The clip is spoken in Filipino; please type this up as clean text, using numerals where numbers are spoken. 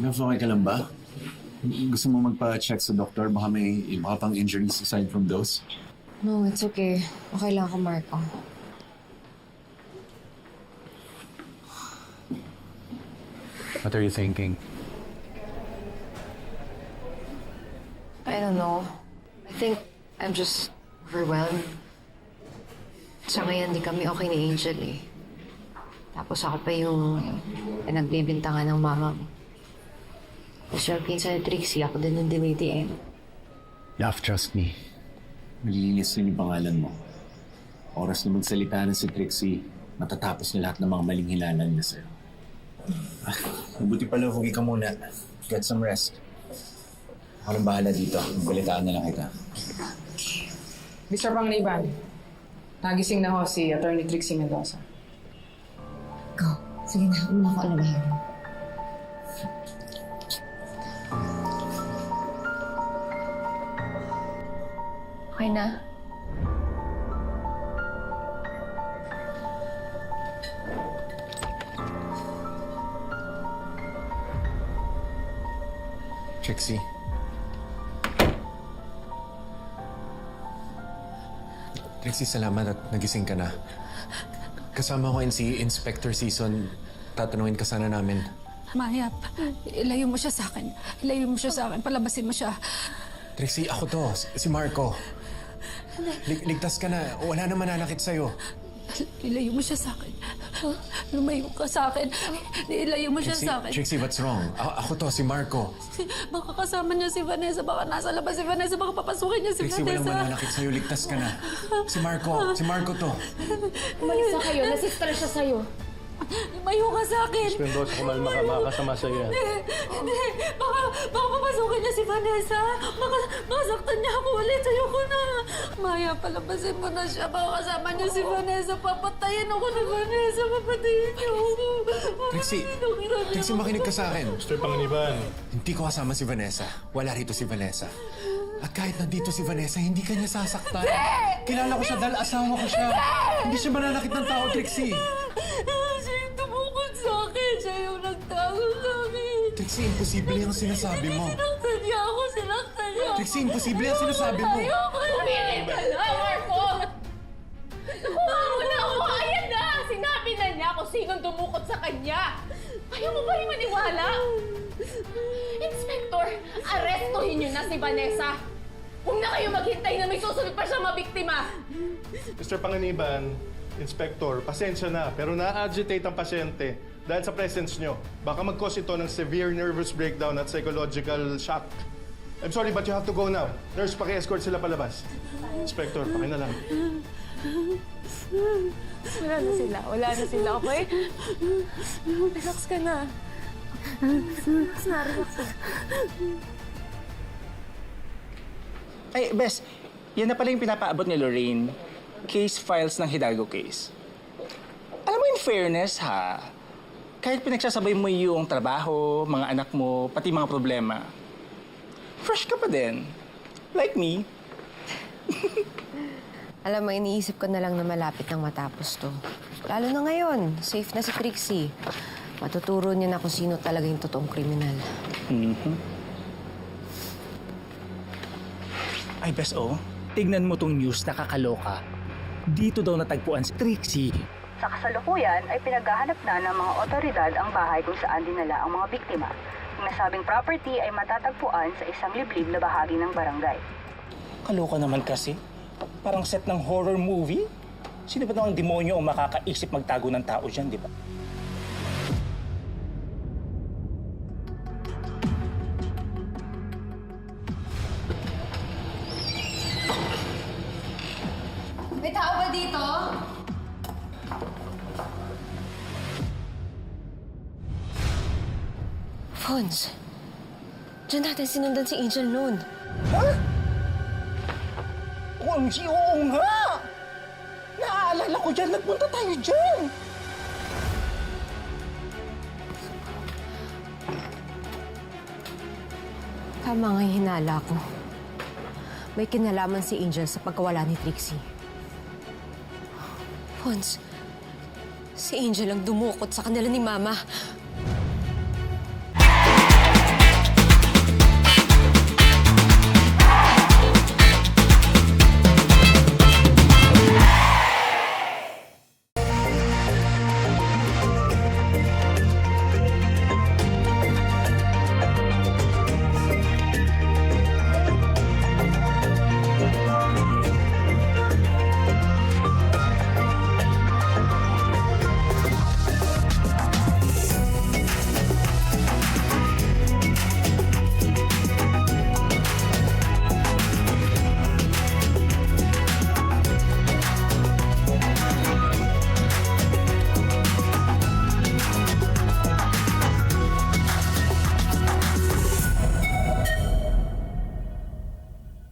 Love, okay ka lang ba? Gusto mo magpa-check sa doktor? Baka may iba pang injuries aside from those? No, it's okay. Okay lang ako, Marco. What are you thinking? I don't know. I think I'm just overwhelmed. Sa ngayon, di kami okay ni Angel eh. Tapos ako pa yung pinagbibintangan ng mama mo. Tapos yung pinsan ni Trixie, ako din yung dinitiin. Love, trust me. Malilinis rin yung pangalan mo. Oras na magsalita na si Trixie, matatapos na lahat ng mga maling hinalan niya sa'yo. Mabuti pala, huwi ka muna. Get some rest. Ako nang bahala dito. Balitaan na lang kita. Mr. Panganiban, nagising na ho si Attorney Trixie Mendoza. Go. Sige na, una ko alabahin. Okay na? Trixie. Trixie, salamat at nagising ka na. Kasama ko si Inspector Season. Tatanungin ka sana namin. Mayap, ilayo mo siya sa akin. Ilayo mo siya sa akin. Palabasin mo siya. Trixie, ako to. Si Marco. Ligtas ka na. Wala na mananakit sa'yo. Ilayo mo siya sa akin. Lumayo ka sa akin. Ilayo mo siya sa akin. Trixie, what's wrong? Ako to, si Marco. Baka kasama niya si Vanessa. Baka nasa labas si Vanessa. Baka papasukin niya si Trixie, walang Vanessa. mananakit sa'yo. Ligtas ka na. Si Marco to. Umalis na kayo. Nasistress siya sa'yo. Lumayo ka sa akin. Mendoza, kumalma ka, makakasama sa'yo yan. Hindi. Baka papasukin niya si Vanessa. Baka masaktan niya ako ulit. Ayoko na. Maya, palabasin mo na siya. Baka kasama niya si Vanessa. Papatayin ako ni Vanessa. Papatayin niya ako. Trixie, makinig ka sa akin. Mr. Panganiban, Hindi ko kasama si Vanessa. Wala rito si Vanessa. At kahit nandito si Vanessa, hindi ka niya sasaktan. Kilala ko siya dahil asawa ko siya. Hindi siya mananakit ng tao, Trixie. Siya yung tumukod sa akin. Siya yung nagtago sa akin. Trixie, imposible yung sinasabi mo. Sinaktan niya ako. Sinaktan niya ako. Trixie, imposible yung sinasabi mo. Ayoko na. Tumigil ka na, Marco! Naku, na ako! Ayan na! Sinabi na niya kung sinong dumukot sa kanya! Ayaw mo ba rin maniwala? Inspector, arestuhin niyo na si Vanessa! Huwag na kayo maghintay na may susunod pa siyang mabiktima! Mr. Panganiban, Inspector, pasensya na, pero na-agitate ang pasyente dahil sa presence nyo. Baka mag-cause ito ng severe nervous breakdown at psychological shock. I'm sorry, but you have to go now. Nurse, paki-escort sila palabas. Inspector, paki na lang. Wala na sila. Wala na sila. Okay? Relax ka na. Relax na. Ay, Bes, yan na pala yung pinapaabot ni Lorraine. Case files ng Hidalgo case. Alam mo, in fairness, ha? Kahit pinagsasabay mo yung trabaho, mga anak mo, pati mga problema, fresh ka pa din. Like me. Alam mo, iniisip ko na lang na malapit nang matapos to. Lalo na ngayon, safe na si Trixie. Matuturo niya na kung sino talaga yung totoong kriminal. Ay, Bes, oh. Tignan mo tong news na kakaloka. Dito daw natagpuan si Trixie. Sa kasalukuyan ay pinaghahanap na ng mga otoridad ang bahay kung saan dinala ang mga biktima. Ang nasabing property ay matatagpuan sa isang liblib na bahagi ng barangay. Kaloka naman kasi. Parang set ng horror movie. Sino ba ang demonyo ang makakaisip magtago ng tao dyan, di ba? May tao ba dito? Fons, diyan natin sinundan si Angel noon. OMG, oo nga! Naaalala ko dyan, nagpunta tayo dyan! Tama nga yung hinala ko. May kinalaman si Angel sa pagkawala ni Trixie. Fons, si Angel ang dumukot sa kanila ni Mama.